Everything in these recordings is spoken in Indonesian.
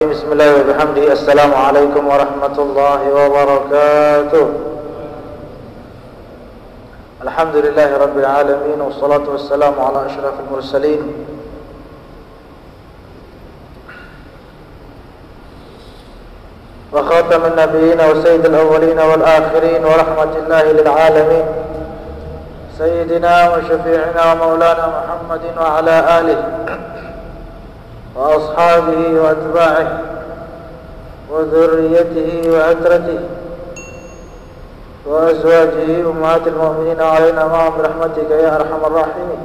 Bismillah wa bihamdihi. Assalamualaikum warahmatullahi wabarakatuh. Alhamdulillahi rabbil alamin, wassalatu wassalamu ala asyrafil mursalin wa khatamin nabiyyin wa sayyidil awwalin wal akhirin wa rahmatullahi lil alamin sayyidina wa syafi'ina wa maulana Muhammadin wa ala alihi وأصحابه وأتباعه وذريته وعترته وأزواجه أمهات المؤمنين علينا معهم برحمتك يا أرحم الراحمين.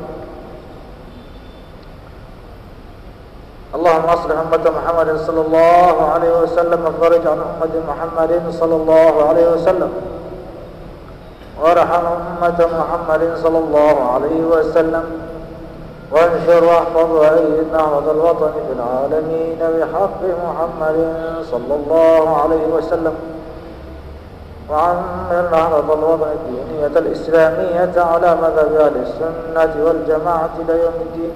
اللهم أصلح أمة محمد صلى الله عليه وسلم وفرج عن أمة محمد صلى الله عليه وسلم وارحم أمة محمد صلى الله عليه وسلم وانشر واحفظ وأيد نهضة الوطن في العالمين بحق محمد صلى الله عليه وسلم وعمر نهضة الوطن الدينية الإسلامية على مذهب أهل السنة والجماعة إلى يوم الدين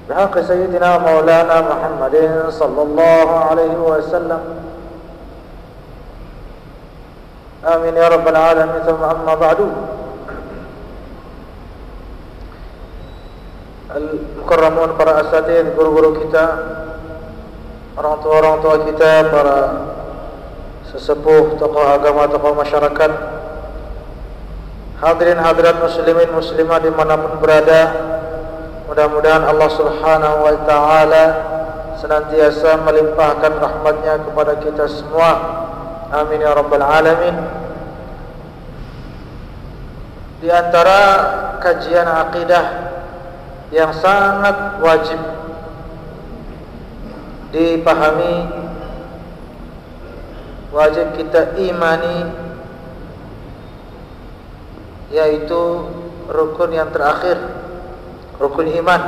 بحق سيدنا مولانا محمد صلى الله عليه وسلم. آمين يا رب العالمين. ثم أما بعد، Al-Mukarramun, para asatidz, guru-guru kita, orang tua kita, para sesepuh, tokoh agama, tokoh masyarakat, hadirin hadirat muslimin muslimah dimanapun berada, mudah-mudahan Allah subhanahu wa ta'ala senantiasa melimpahkan rahmatnya kepada kita semua. Amin ya rabbal alamin. Di antara kajian akidah yang sangat wajib dipahami, wajib kita imani, yaitu rukun yang terakhir, rukun iman,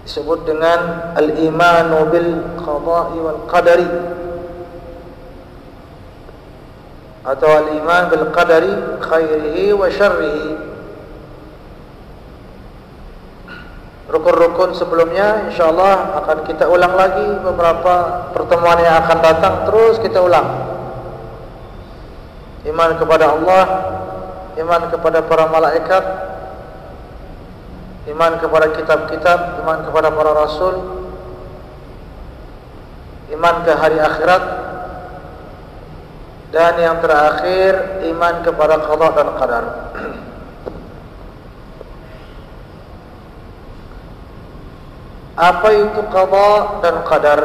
disebut dengan al-imanu bil qada'i wal qadari atau al-iman bil qadari khairihi wa syarrihi. Rukun-rukun sebelumnya insyaallah akan kita ulang lagi beberapa pertemuan yang akan datang, terus kita ulang. Iman kepada Allah, iman kepada para malaikat, iman kepada kitab-kitab, iman kepada para rasul, iman ke hari akhirat, dan yang terakhir iman kepada qada dan qadar. Apa itu qada dan qadar?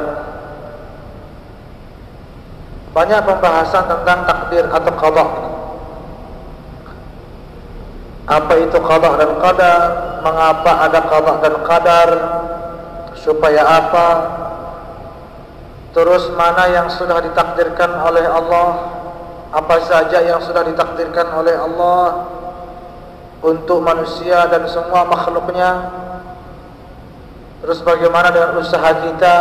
Banyak pembahasan tentang takdir atau qada. Apa itu qada dan qadar? Mengapa ada qada dan qadar? Supaya apa? Terus mana yang sudah ditakdirkan oleh Allah? Apa saja yang sudah ditakdirkan oleh Allah untuk manusia dan semua makhluknya? Terus bagaimana dengan usaha kita?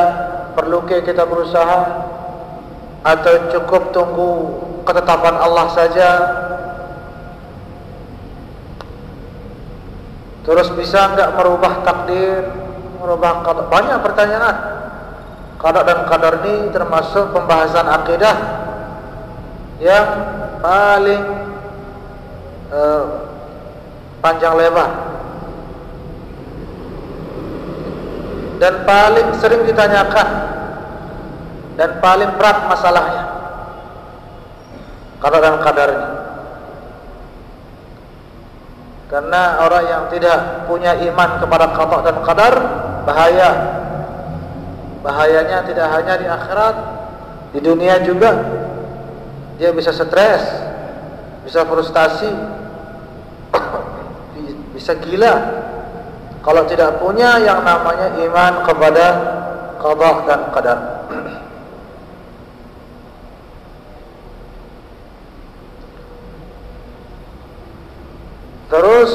Perlukah kita berusaha atau cukup tunggu ketetapan Allah saja? Terus bisa enggak merubah takdir, merubah qada? Banyak pertanyaan. Qada dan qadar ini termasuk pembahasan akidah yang paling panjang lebar dan paling sering ditanyakan dan paling berat masalahnya, qada dan qadar ini. Karena orang yang tidak punya iman kepada qada dan qadar bahaya. Bahayanya tidak hanya di akhirat, di dunia juga. Dia bisa stres, bisa frustasi, bisa gila kalau tidak punya yang namanya iman kepada qada dan qadar. Terus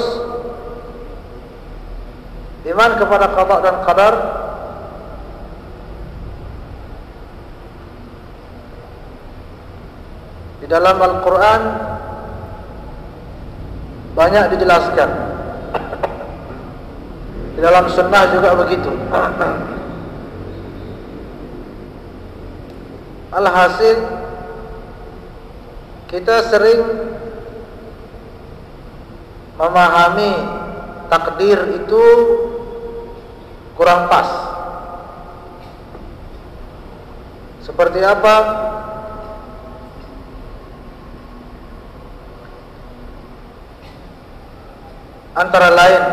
iman kepada qada dan qadar di dalam Al-Quran banyak dijelaskan. Di dalam sunnah juga begitu. Alhasil kita sering memahami takdir itu kurang pas. Seperti apa? Antara lain,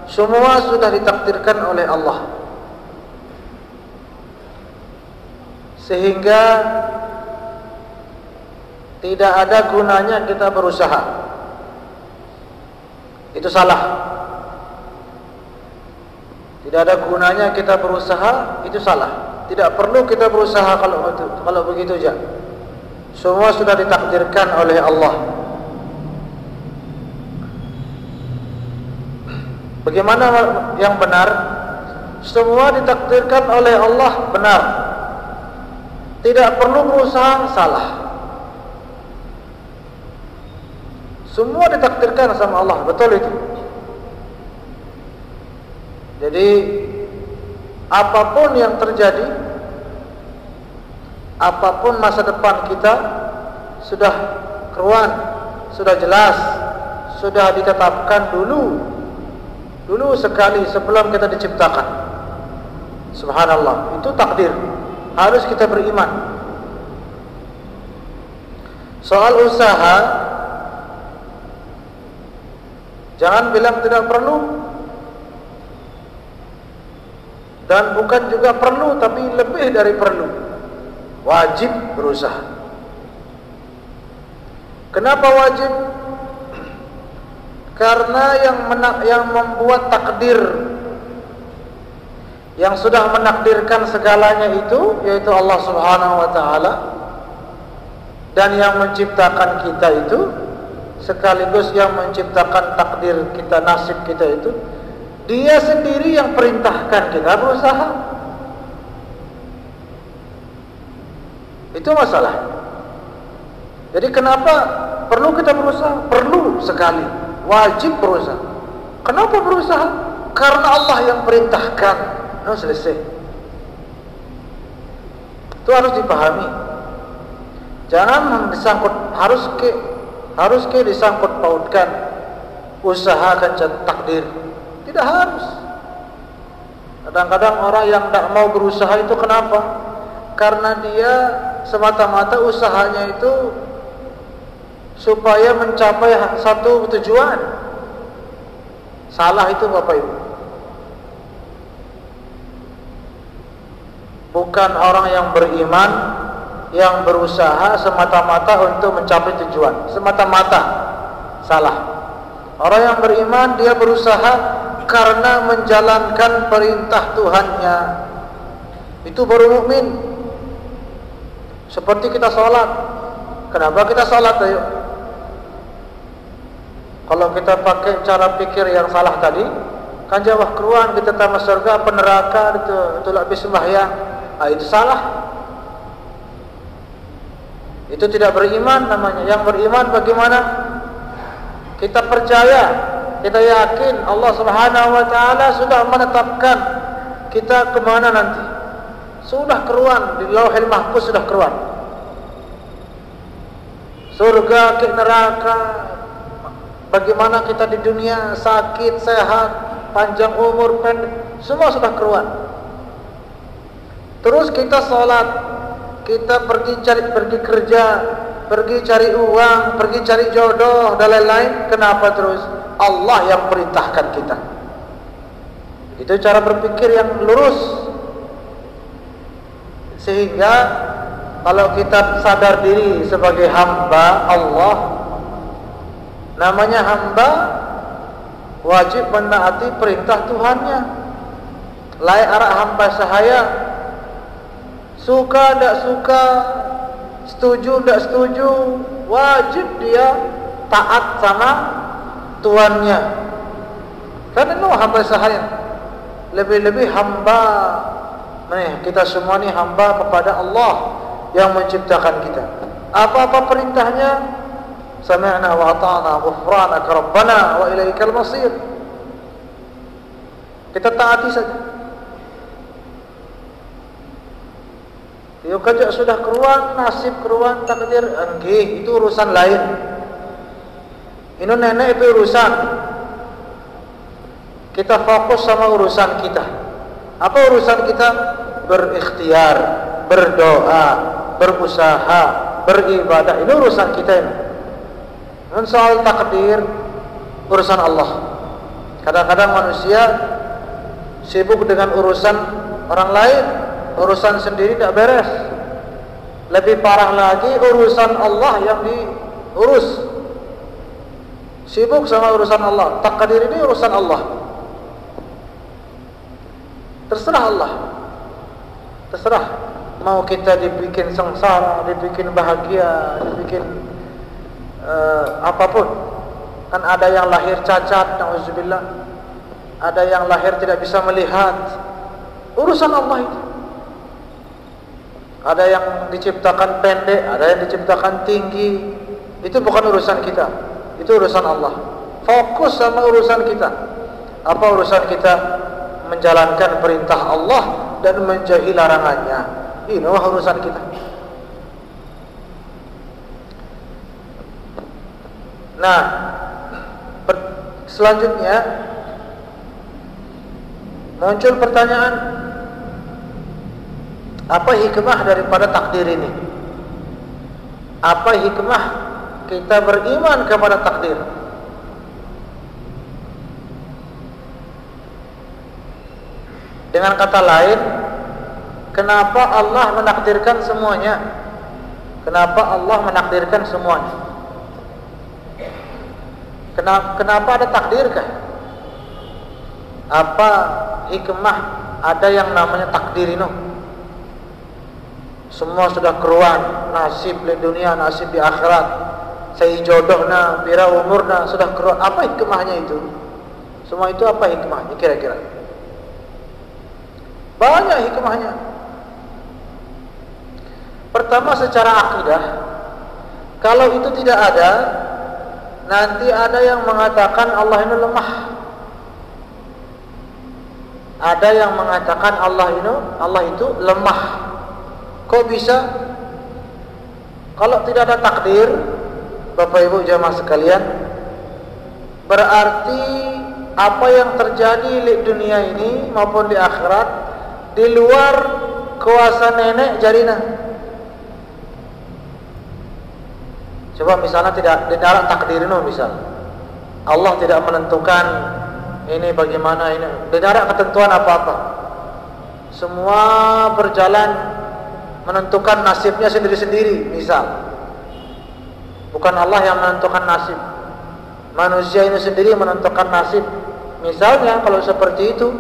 semua sudah ditakdirkan oleh Allah, sehingga tidak ada gunanya kita berusaha. Itu salah. Tidak ada gunanya kita berusaha, itu salah. Tidak perlu kita berusaha kalau begitu aja. Semua sudah ditakdirkan oleh Allah. Bagaimana yang benar? Semua ditakdirkan oleh Allah, benar. Tidak perlu berusaha, salah. Semua ditakdirkan sama Allah, betul itu. Jadi apapun yang terjadi, apapun masa depan kita sudah keruan, sudah jelas, sudah ditetapkan dulu sekali sebelum kita diciptakan. Subhanallah, itu takdir. Harus kita beriman. Soal usaha, jangan bilang tidak perlu, dan bukan juga perlu, tapi lebih dari perlu. Wajib berusaha. Kenapa wajib? Karena yang membuat takdir, yang sudah menakdirkan segalanya itu, yaitu Allah Subhanahu wa ta'ala, dan yang menciptakan kita itu, sekaligus yang menciptakan takdir kita, nasib kita itu, Dia sendiri yang perintahkan kita berusaha. Itu masalah. Jadi kenapa perlu kita berusaha? Perlu sekali, wajib berusaha. Kenapa berusaha? Karena Allah yang perintahkan. Nah, selesai. Itu harus dipahami. Jangan disangkut, harus ke disangkut pautkan usaha akan takdir. Tidak harus. Kadang-kadang orang yang tidak mau berusaha itu kenapa? Karena dia semata-mata usahanya itu supaya mencapai satu tujuan. Salah itu Bapak Ibu. Bukan orang yang beriman yang berusaha semata-mata untuk mencapai tujuan. Semata-mata. Salah. Orang yang beriman dia berusaha karena menjalankan perintah Tuhannya. Itu baru mukmin. Seperti kita sholat. Kenapa kita sholat? Ayo. Kalau kita pakai cara pikir yang salah tadi, kan jawab keruan kita tamat surga apa neraka itu lebih sembahyang. Itu salah. Itu tidak beriman namanya. Yang beriman bagaimana? Kita percaya, kita yakin Allah Subhanahu wa ta'ala sudah menetapkan kita kemana nanti. Sudah keruan, di Lauhil Mahfuz sudah keruan. Surga, ke neraka, bagaimana kita di dunia, sakit, sehat, panjang umur, pendek, semua sudah keruan. Terus kita sholat, kita pergi kerja, pergi cari uang, pergi cari jodoh dan lain-lain. Kenapa terus? Allah yang perintahkan kita. Itu cara berpikir yang lurus. Sehingga kalau kita sadar diri sebagai hamba Allah, namanya hamba, wajib menaati perintah Tuhannya. Lain arah hamba sahaya, suka tidak suka, setuju tidak setuju, wajib dia taat sama Tuannya. Karena itu hamba sahaya. Lebih-lebih hamba, kita semua ni hamba kepada Allah yang menciptakan kita. Apa-apa perintahnya, sami'na wa ata'na ghufranaka rabbana wa ilaikal masir. Kita taati saja. Dia kerja sudah keruan, nasib keruan, takdir, enggih, itu urusan lain. Ini nenek itu urusan. Kita fokus sama urusan kita. Apa urusan kita? Berikhtiar, berdoa, berusaha, beribadah. Ini urusan kita ini. Dan soal takdir, urusan Allah. Kadang-kadang manusia sibuk dengan urusan orang lain, urusan sendiri tidak beres. Lebih parah lagi urusan Allah yang diurus. Sibuk sama urusan Allah. Takdir ini urusan Allah. Terserah Allah. Terserah. Mau kita dibikin sengsara, dibikin bahagia, dibikin apapun. Kan ada yang lahir cacat, na'udzubillah. Ada yang lahir tidak bisa melihat. Urusan Allah itu. Ada yang diciptakan pendek, ada yang diciptakan tinggi. Itu bukan urusan kita. Itu urusan Allah. Fokus sama urusan kita. Apa urusan kita? Menjalankan perintah Allah dan menjauhi larangannya. Ini urusan kita. Nah, selanjutnya muncul pertanyaan, apa hikmah daripada takdir ini? Apa hikmah kita beriman kepada takdir? Dengan kata lain, kenapa Allah menakdirkan semuanya? Kenapa Allah menakdirkan semuanya? Kenapa ada takdirkah? Apa hikmah ada yang namanya takdir ini? Semua sudah keruan, nasib di dunia, nasib di akhirat. Saya jodohna, bira umurna sudah keruan. Apa hikmahnya itu? Semua itu apa hikmahnya kira-kira? Banyak hikmahnya. Pertama, secara akidah, kalau itu tidak ada, nanti ada yang mengatakan Allah ini lemah. Ada yang mengatakan Allah itu lemah. Kok bisa? Kalau tidak ada takdir, Bapak Ibu jamaah sekalian, berarti apa yang terjadi di dunia ini maupun di akhirat di luar kuasa nenek jarina. Coba misalnya tidak takdir ini, misal Allah tidak menentukan ini bagaimana ini, tidak ada ketentuan apa-apa. Semua berjalan menentukan nasibnya sendiri-sendiri, misal. Bukan Allah yang menentukan nasib. Manusia ini sendiri menentukan nasib. Misalnya kalau seperti itu,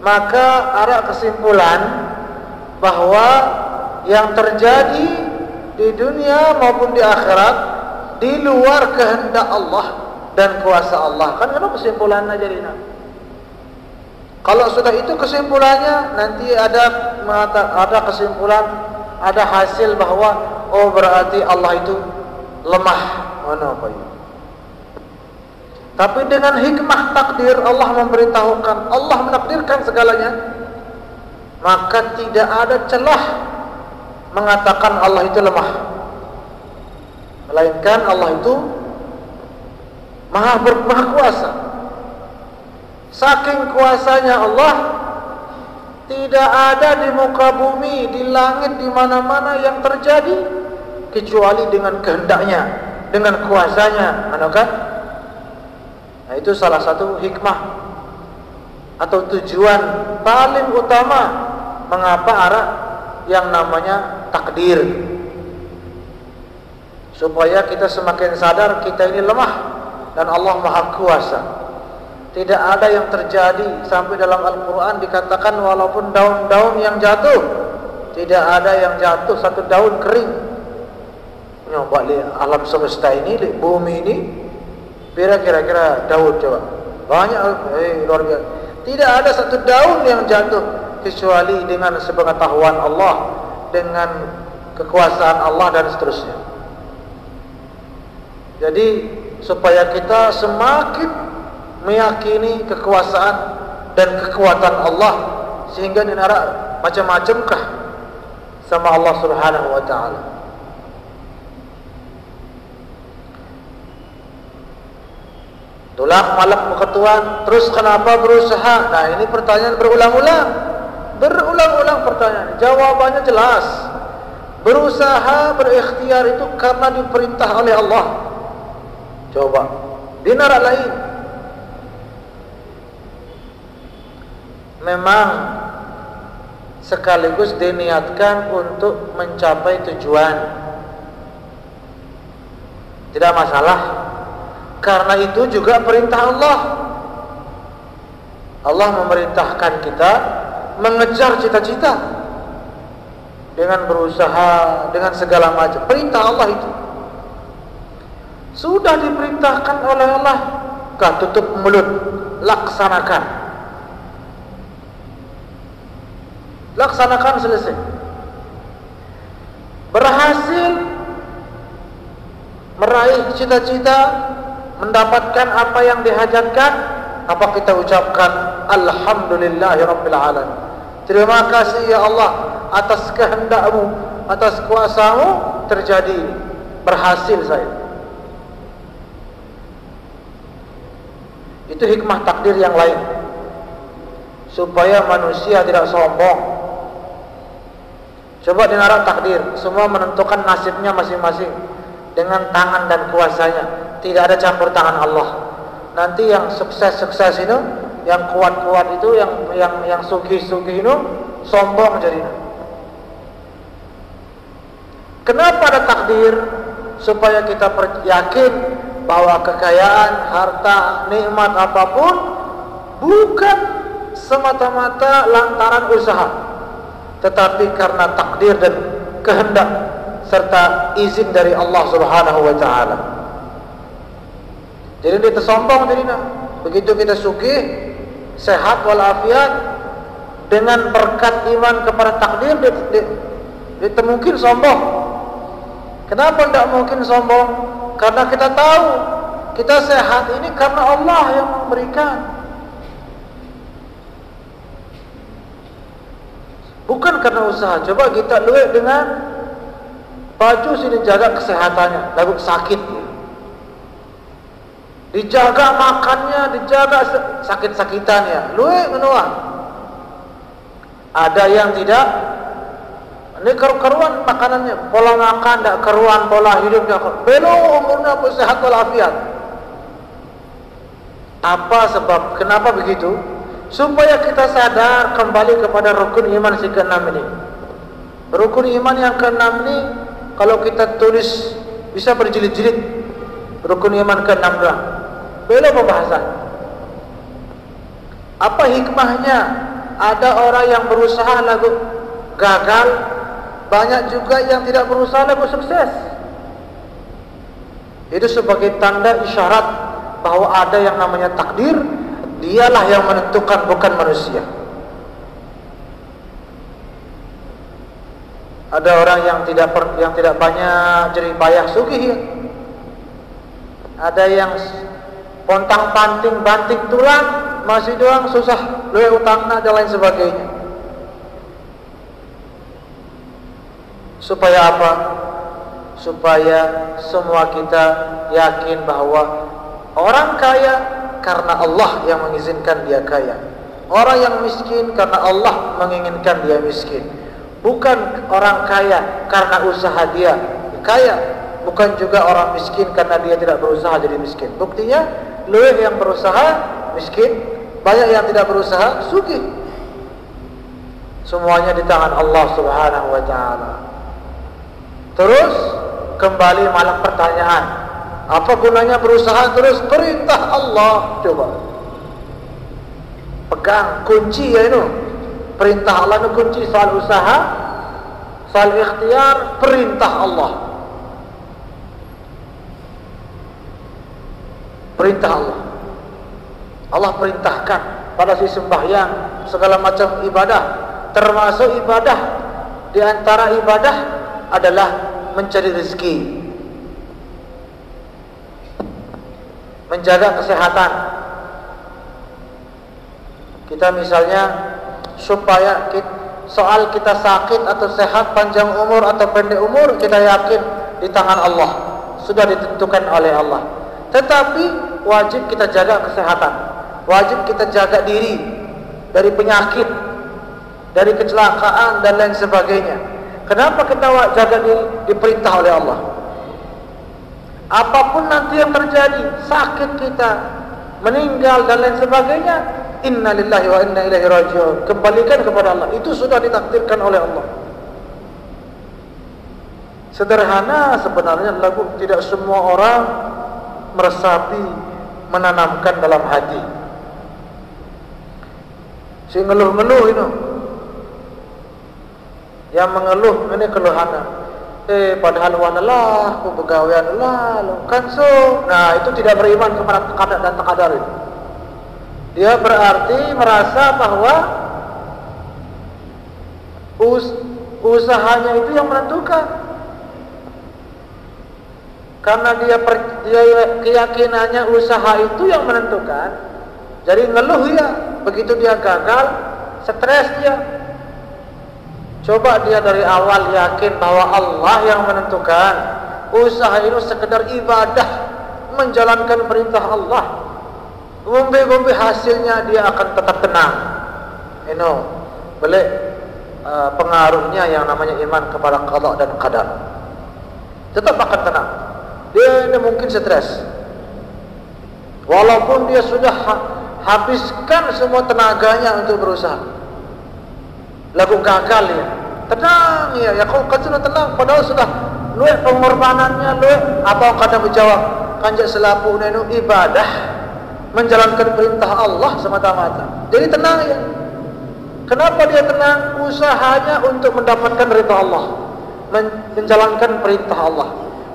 maka ada kesimpulan bahwa yang terjadi di dunia maupun di akhirat di luar kehendak Allah dan kuasa Allah. Kan itu kesimpulannya jadinya. Kalau sudah itu kesimpulannya, nanti ada kesimpulan, ada hasil bahwa oh berarti Allah itu lemah. Mana apa itu? Tapi dengan hikmah takdir Allah memberitahukan, Allah menakdirkan segalanya, maka tidak ada celah mengatakan Allah itu lemah. Melainkan Allah itu maha kuasa. Saking kuasanya Allah, tidak ada di muka bumi, di langit, di mana-mana yang terjadi kecuali dengan kehendaknya, dengan kuasanya, kan? Nah, itu salah satu hikmah atau tujuan paling utama mengapa ada yang namanya takdir, supaya kita semakin sadar kita ini lemah dan Allah maha kuasa. Tidak ada yang terjadi sampai dalam Al-Quran dikatakan walaupun daun-daun yang jatuh, tidak ada yang jatuh satu daun kering. Nyoba lihat alam semesta ini, lihat bumi ini, kira-kira daun coba banyak, luar biasa. Tidak ada satu daun yang jatuh kecuali dengan sepengetahuan Allah, dengan kekuasaan Allah dan seterusnya. Jadi supaya kita semakin meyakini kekuasaan dan kekuatan Allah, sehingga dinara macam-macamkah sama Allah Subhanahu wa taala. Tulak malak ketuan, terus kenapa berusaha? Nah, ini pertanyaan berulang-ulang. Berulang-ulang pertanyaan. Jawabannya jelas. Berusaha, berikhtiar itu karena diperintah oleh Allah. Coba di negara lain memang sekaligus diniatkan untuk mencapai tujuan. Tidak masalah, karena itu juga perintah Allah. Allah memerintahkan kita mengejar cita-cita dengan berusaha, dengan segala macam. Perintah Allah itu sudah diperintahkan oleh Allah. Kah tutup mulut, laksanakan. Laksanakan, selesai. Berhasil meraih cita-cita, mendapatkan apa yang dihajatkan, apa kita ucapkan alhamdulillahirabbil alamin. Terima kasih ya Allah atas kehendak-Mu, atas kuasa-Mu terjadi ini. Berhasil saya. Itu hikmah takdir yang lain, supaya manusia tidak sombong. Coba dinarak takdir, semua menentukan nasibnya masing-masing dengan tangan dan kuasanya. Tidak ada campur tangan Allah. Nanti yang sukses-sukses itu, yang kuat-kuat itu, yang sugih-sugih itu sombong jadinya. Kenapa ada takdir? Supaya kita yakin bahwa kekayaan, harta, nikmat apapun bukan semata-mata lantaran usaha, tetapi karena takdir dan kehendak serta izin dari Allah Subhanahu wa taala. Jadi dia tersombong jadinya. Begitu kita sugih, sehat walafiat, dengan berkat iman kepada takdir, dia mungkin sombong. Kenapa tidak mungkin sombong? Karena kita tahu kita sehat ini karena Allah yang memberikan, bukan karena usaha. Coba kita lihat dengan baju sini, jaga kesehatannya, lalu sakit, dijaga makannya, dijaga sakit-sakitannya, luwe menua. Ada yang tidak, ini keruan makanannya, pola makan tidak keruan, pola hidup tidak keruan, belum umurnya pun sehat walafiat. Apa sebab? Kenapa begitu? Supaya kita sadar kembali kepada rukun iman si ke-6 ini. Rukun iman yang ke-6 ini kalau kita tulis bisa berjilid-jilid. Rukun iman ke-6 doang, belum pembahasan. Apa hikmahnya? Ada orang yang berusaha lalu gagal, banyak juga yang tidak berusaha lalu sukses. Itu sebagai tanda isyarat bahwa ada yang namanya takdir. Dialah yang menentukan, bukan manusia. Ada orang yang tidak banyak jerih payah sugih. Ada yang pontang panting banting tulang, masih doang susah, luwe utangna dan lain sebagainya. Supaya apa? Supaya semua kita yakin bahwa orang kaya karena Allah yang mengizinkan dia kaya. Orang yang miskin karena Allah menginginkan dia miskin. Bukan orang kaya karena usaha dia kaya. Bukan juga orang miskin karena dia tidak berusaha jadi miskin. Buktinya, luwih yang berusaha miskin, banyak yang tidak berusaha sugih. Semuanya di tangan Allah Subhanahu wa taala. Terus kembali malah pertanyaan, apa gunanya berusaha terus? Perintah Allah. Coba pegang kunci ya itu. Perintah Allah itu kunci soal usaha, soal ikhtiar, perintah Allah. Perintah Allah. Allah perintahkan pada si sembahyang segala macam ibadah, termasuk ibadah. Di antara ibadah adalah mencari rezeki, menjaga kesehatan. Kita misalnya supaya soal kita sakit atau sehat, panjang umur atau pendek umur, kita yakin di tangan Allah, sudah ditentukan oleh Allah. Tetapi wajib kita jaga kesehatan, wajib kita jaga diri dari penyakit, dari kecelakaan dan lain sebagainya. Kenapa kita jaga diri? Diperintah oleh Allah. Apapun nanti yang terjadi, sakit kita, meninggal dan lain sebagainya, inna lillahi wa inna ilaihi raji'un, kembalikan kepada Allah. Itu sudah ditakdirkan oleh Allah. Sederhana sebenarnya lagu, tidak semua orang meresapi, menanamkan dalam hati. Si ngeluh-ngeluh itu, yang mengeluh ini keluhannya, padahal wanalah, pegawaian lah, kan so. Nah, itu tidak beriman kepada qada dan taqdar itu. Dia berarti merasa bahwa usahanya itu yang menentukan. Karena dia keyakinannya usaha itu yang menentukan. Jadi ngeluh ya, begitu dia gagal, stres dia. Coba dia dari awal yakin bahwa Allah yang menentukan. Usaha itu sekedar ibadah, menjalankan perintah Allah. Gombe-gombe hasilnya dia akan tetap tenang. Boleh pengaruhnya yang namanya iman kepada qada dan qadar. Tetap akan tenang. Dia mungkin stres. Walaupun dia sudah habiskan semua tenaganya untuk berusaha, lagu gagal ya, tenang ya, kau kan sudah tenang, padahal sudah luwih pengorbanannya, luwih apa kata menjawab kanjak selapu nenu ibadah, menjalankan perintah Allah semata-mata. Jadi tenang ya. Kenapa dia tenang? Usahanya untuk mendapatkan ridha Allah, menjalankan perintah Allah.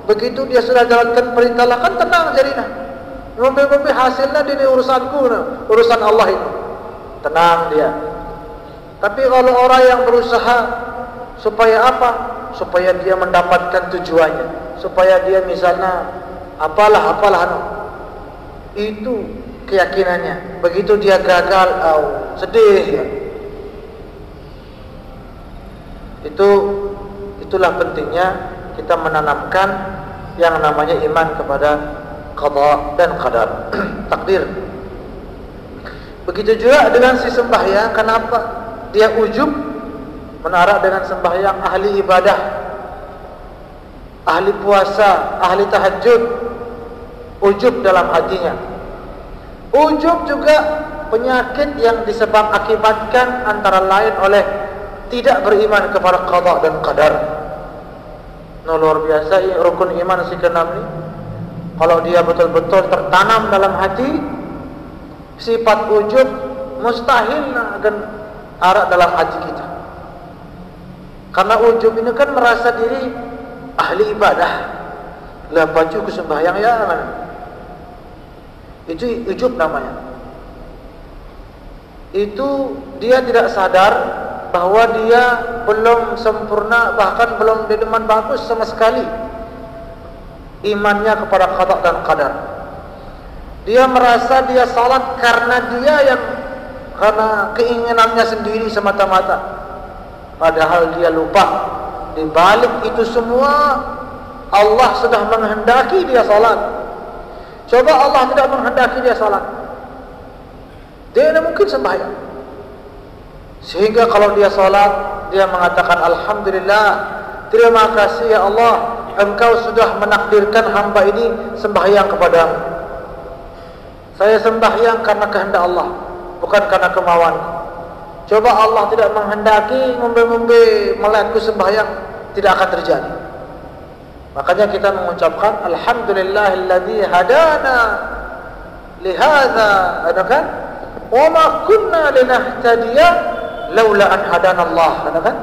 Begitu dia sudah jalankan perintah Allah, kan tenang jadinya. Ngombe-ngombe hasilnya ini urusanku, urusan Allah itu. Tenang dia. Tapi kalau orang yang berusaha supaya apa? Supaya dia mendapatkan tujuannya, supaya dia misalnya apalah itu keyakinannya. Begitu dia gagal, sedih ya. Itulah pentingnya kita menanamkan yang namanya iman kepada qada dan qadar, takdir. Begitu juga dengan si sembahyang. Kenapa dia ujub menarak dengan sembahyang? Ahli ibadah, ahli puasa, ahli tahajud, ujub dalam hatinya. Ujub juga penyakit yang disebab akibatkan antara lain oleh tidak beriman kepada qada dan qadar. Luar biasa ya, rukun iman si keenam ini. Kalau dia betul-betul tertanam dalam hati, sifat ujub mustahil akan ada dalam hati kita. Karena ujub ini kan merasa diri ahli ibadah. Lah baju kesembahyang ya kan. Itu ujub namanya. Itu dia tidak sadar bahwa dia belum sempurna, bahkan belum dedeman bagus sama sekali imannya kepada qada dan qadar. Dia merasa dia salat karena karena keinginannya sendiri semata-mata. Padahal dia lupa, di balik itu semua Allah sudah menghendaki dia salat. Coba Allah tidak menghendaki dia salat, dia tidak mungkin sembahyang. Sehingga kalau dia salat, dia mengatakan alhamdulillah, terima kasih ya Allah, Engkau sudah menakdirkan hamba ini sembahyang kepadamu. Saya sembahyang karena kehendak Allah, bukan karena kemauan. Coba Allah tidak menghendaki ngombe-ngombe melekku sembahyang, tidak akan terjadi. Makanya kita mengucapkan alhamdulillahilladzi hadana lihadza, kan? Wa ma kunna linahtadiya laula an hadana Allah, kan?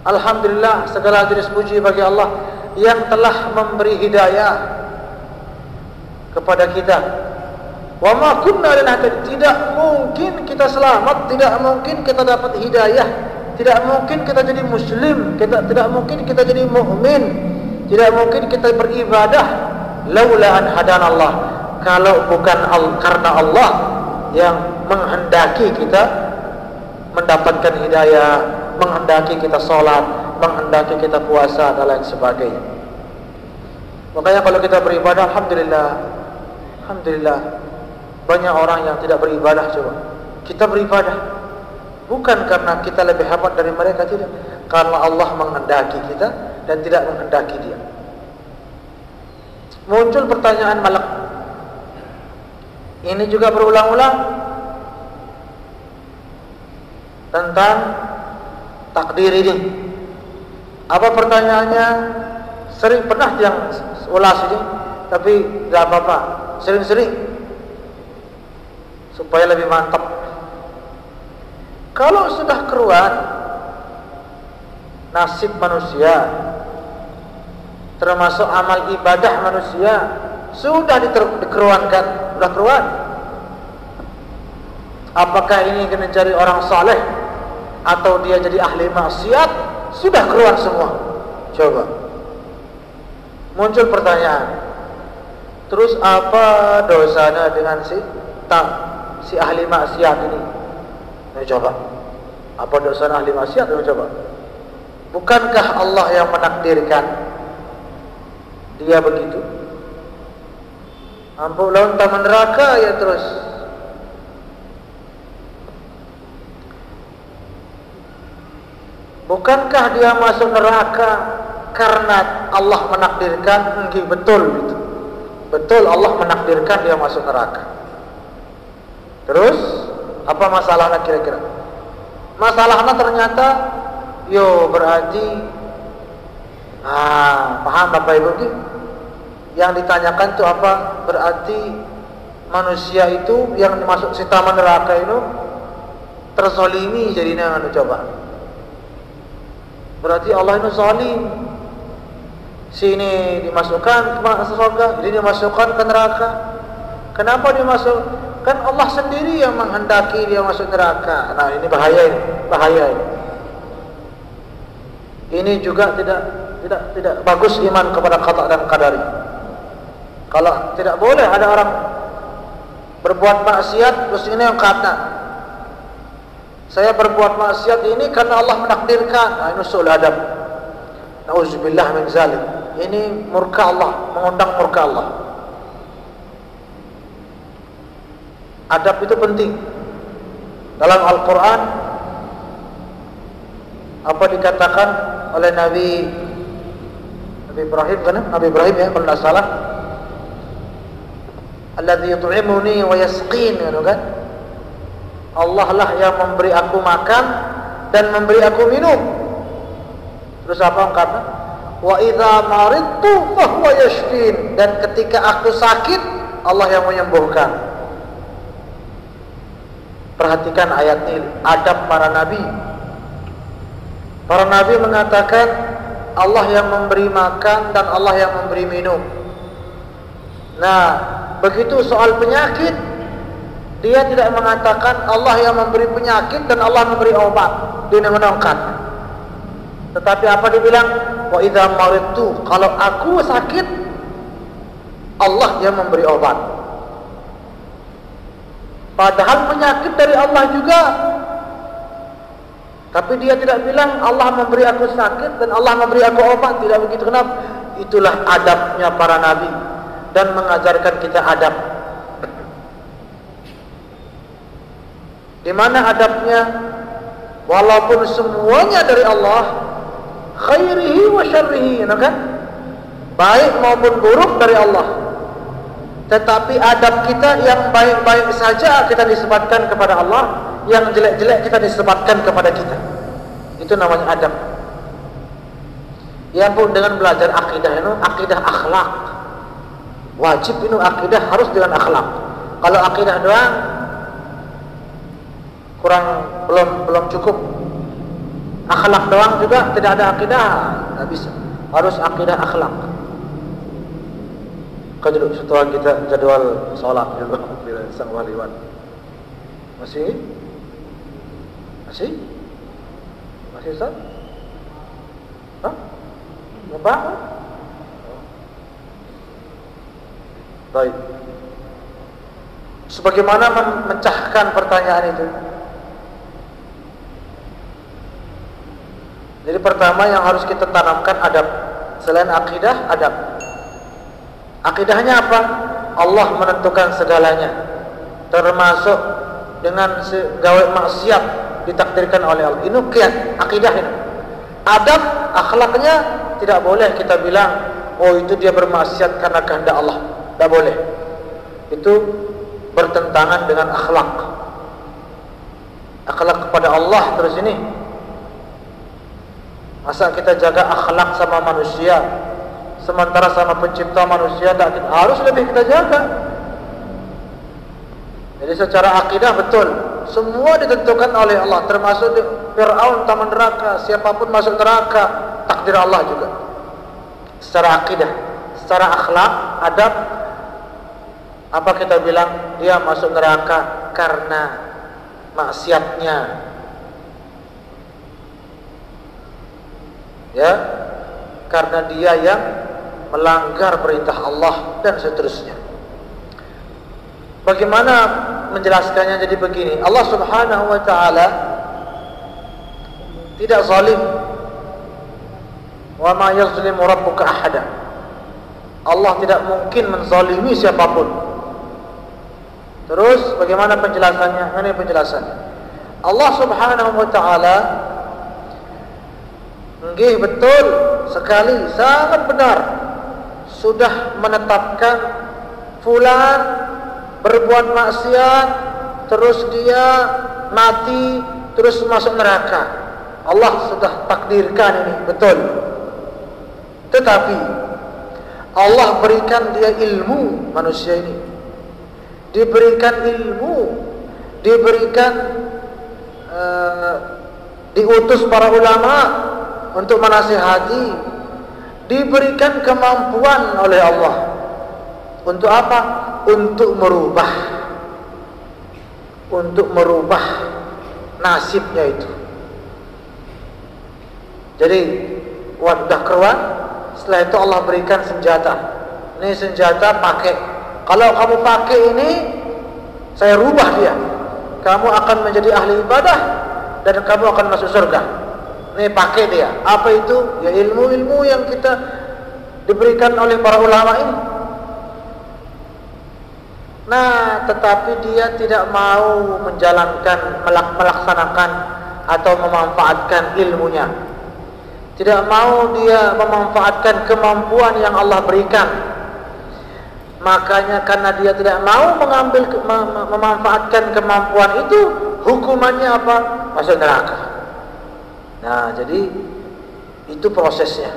Alhamdulillah, segala jenis puji bagi Allah yang telah memberi hidayah kepada kita. Wa ma kunna linahtadiya, tidak mungkin kita selamat, tidak mungkin kita dapat hidayah, tidak mungkin kita jadi muslim, tidak mungkin kita jadi mukmin, tidak mungkin kita beribadah laula an hadana Allah, kalau bukan karena Allah yang menghendaki kita mendapatkan hidayah, menghendaki kita sholat, menghendaki kita puasa dan lain sebagainya. Makanya kalau kita beribadah, alhamdulillah, alhamdulillah, banyak orang yang tidak beribadah. Coba kita beribadah bukan karena kita lebih hebat dari mereka, tidak, karena Allah menghendaki kita dan tidak menghendaki dia. Muncul pertanyaan malak, ini juga berulang-ulang, tentang takdir ini. Apa pertanyaannya? Sering pernah yang ulas ini, tapi tidak apa-apa, sering-sering supaya lebih mantap. Kalau sudah keruan nasib manusia, termasuk amal ibadah manusia, sudah dikeruankan, sudah keruan. Apakah ini kena cari orang saleh atau dia jadi ahli maksiat? Sudah keluar semua. Coba muncul pertanyaan, terus apa dosanya dengan si ahli maksiat ini? Coba, apa dosanya ahli maksiat? Coba, bukankah Allah yang menakdirkan dia begitu? Ampun lawan taman neraka ya terus. Bukankah dia masuk neraka karena Allah menakdirkan? Betul itu. Betul, Allah menakdirkan dia masuk neraka. Terus apa masalahnya kira-kira? Masalahnya ternyata berarti paham Bapak Ibu? Yang ditanyakan itu apa? Berarti manusia itu yang masuk si taman neraka itu terzalimi jadinya. Coba, berarti Allah itu zalim. Sini dimasukkan ke surga, ini dimasukkan ke neraka. Kenapa dimasuk? Kan Allah sendiri yang menghendaki dia masuk neraka. Nah, ini bahaya ini, bahaya ini. Ini juga tidak bagus iman kepada qada dan qadari. Kalau tidak boleh ada orang berbuat maksiat terus ini yang kata, saya berbuat maksiat ini karena Allah menakdirkan. Nah, ini su'ul adab. Nauzubillah min zalik. Ini murka Allah, mengundang murka Allah. Adab itu penting. Dalam Al-Quran apa dikatakan oleh Nabi Ibrahim, kan? Nabi Ibrahim ya, kalau tidak salah, alladzi yut'imuni wa yasqin, kan? Allah lah yang memberi aku makan dan memberi aku minum. Terus apa yang kata? Wa idza maridtu fa huwa yashfin, dan ketika aku sakit Allah yang menyembuhkan. Perhatikan ayat ini, adab para nabi. Para nabi mengatakan Allah yang memberi makan dan Allah yang memberi minum. Nah, begitu soal penyakit, dia tidak mengatakan Allah yang memberi penyakit dan Allah memberi obat. Dia menongkan. Tetapi apa dibilang? Wa idza maridtu, kalau aku sakit Allah yang memberi obat. Padahal penyakit dari Allah juga. Tapi dia tidak bilang Allah memberi aku sakit dan Allah memberi aku obat. Tidak begitu. Kenapa? Itulah adabnya para nabi dan mengajarkan kita adab. Di mana adabnya? Walaupun semuanya dari Allah, khairihi wa syarrihi, kan? Baik maupun buruk dari Allah. Tetapi adab kita yang baik-baik saja kita disebatkan kepada Allah, yang jelek-jelek kita disebatkan kepada kita. Itu namanya adab. Ya pun dengan belajar akidah itu, akidah akhlak. Wajib itu akidah harus dengan akhlak. Kalau akidah doang kurang, belum cukup. Akhlak doang juga tidak ada akidah, tidak bisa. Harus akidah akhlak. Kau duduk setelah kita jadwal sholat juga bila sang waliwan. Masih Ustaz? Hah? Lupa? Baik. Sebagaimana memecahkan pertanyaan itu, Jadi pertama yang harus kita tanamkan adab. Selain akidah, adab. Akidahnya apa? Allah menentukan segalanya, termasuk dengan segala maksiat ditakdirkan oleh Allah. Ini akidah ini. Adab, akhlaknya tidak boleh kita bilang, oh itu dia bermaksiat karena kehendak Allah. Tidak boleh. Itu bertentangan dengan akhlak. Akhlak kepada Allah terus ini. Masa kita jaga akhlak sama manusia, sementara sama pencipta manusia tak kita, harus lebih kita jaga. Jadi secara akidah betul, semua ditentukan oleh Allah, termasuk Fir'aun taman neraka, siapapun masuk neraka, takdir Allah juga. Secara akidah, secara akhlak, adab, apa kita bilang dia masuk neraka karena maksiatnya, ya, karena dia yang melanggar perintah Allah dan seterusnya. Bagaimana menjelaskannya? Jadi begini, Allah Subhanahu wa ta'ala tidak zalim. Wa ma yazlimu rabbuka ahada. Allah tidak mungkin menzalimi siapapun. Terus bagaimana penjelasannya? Ini penjelasannya. Allah Subhanahu wa ta'ala nggih betul sekali, sangat benar, sudah menetapkan fulan berbuat maksiat, terus dia mati, terus masuk neraka. Allah sudah takdirkan ini, betul. Tetapi Allah berikan dia ilmu, manusia ini diberikan ilmu, diberikan diutus para ulama untuk menasihati, diberikan kemampuan oleh Allah. Untuk apa? Untuk merubah nasibnya itu. Jadi wadah keruan, setelah itu Allah berikan senjata. Ini senjata pakai. Kalau kamu pakai ini, saya rubah dia. Kamu akan menjadi ahli ibadah dan kamu akan masuk surga. Ini pakai dia. Apa itu? Ya ilmu-ilmu yang kita diberikan oleh para ulama ini. Nah, tetapi dia tidak mau menjalankan, melaksanakan atau memanfaatkan ilmunya. Tidak mau dia memanfaatkan kemampuan yang Allah berikan. Makanya karena dia tidak mau memanfaatkan kemampuan itu, hukumannya apa? Masuk neraka. Nah, jadi itu prosesnya.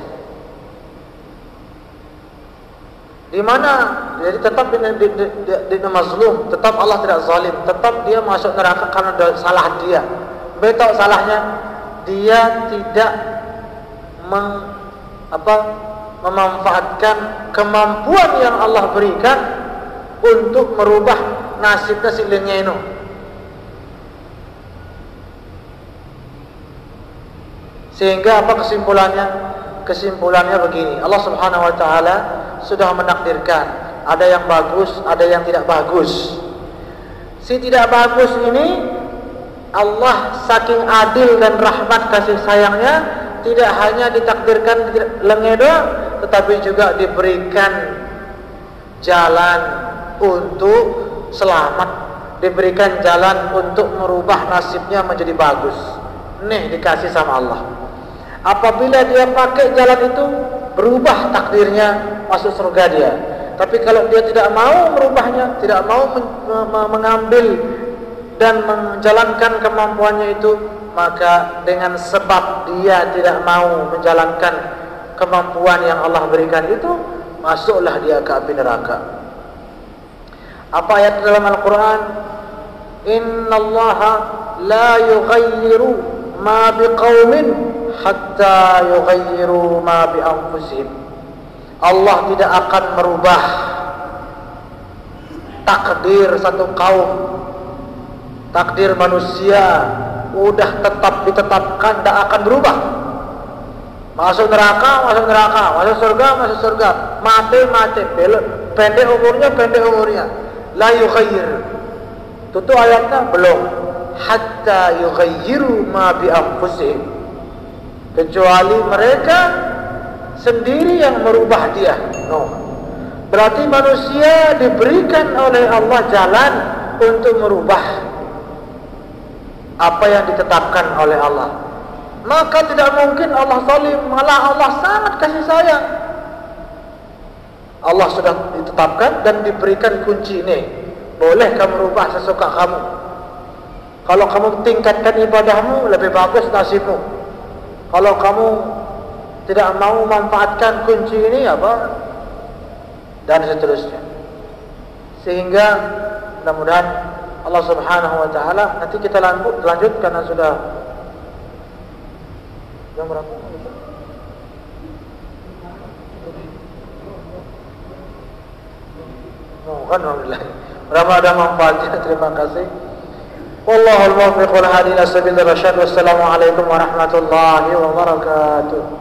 Di mana? Jadi tetap di mazlum, tetap Allah tidak zalim, tetap dia masuk neraka karena salah dia. Betul salahnya, dia tidak memanfaatkan kemampuan yang Allah berikan untuk merubah nasibnya si lengeno. Sehingga apa kesimpulannya? Kesimpulannya begini, Allah Subhanahu wa ta'ala sudah menakdirkan, ada yang bagus, ada yang tidak bagus. Si tidak bagus ini, Allah saking adil dan rahmat kasih sayangnya, tidak hanya ditakdirkan lengedo, tetapi juga diberikan jalan untuk selamat, diberikan jalan untuk merubah nasibnya menjadi bagus. Nih dikasih sama Allah. Apabila dia pakai jalan itu, berubah takdirnya, masuk surga dia. Tapi kalau dia tidak mau merubahnya, tidak mau mengambil dan menjalankan kemampuannya itu, maka dengan sebab dia tidak mau menjalankan kemampuan yang Allah berikan itu, masuklah dia ke api neraka. Apa ayat dalam Al-Quran? Innallaha la yughayyiru ma biqaumin hatta yughayyiru ma bi anfusihim. Allah tidak akan merubah takdir satu kaum, takdir manusia udah tetap ditetapkan, tidak akan berubah. Masuk neraka, masuk neraka, masuk surga, masuk surga, mati, mati, pendek umurnya, la yughayyir. Itu ayatnya belum. Hatta yughayyiru ma bi anfusihim. kecuali mereka sendiri yang merubah dia. Berarti manusia diberikan oleh Allah jalan untuk merubah apa yang ditetapkan oleh Allah. Maka tidak mungkin Allah zalim, malah Allah sangat kasih sayang. Allah sudah ditetapkan dan diberikan kunci ini. Boleh kamu rubah sesuka kamu. Kalau kamu tingkatkan ibadahmu, lebih bagus nasibmu. Kalau kamu tidak mau memanfaatkan kunci ini, apa? Dan seterusnya. Sehingga mudah-mudahan Allah Subhanahu wa taala, nanti kita lanjut karena sudah jam berapa? Kan alhamdulillah. Mudah-mudahan ada manfaatnya. Terima kasih. Wallahul muwaffiq wal hadi ila sabilir rasyad. Wassalamu alaikum warahmatullahi wabarakatuh.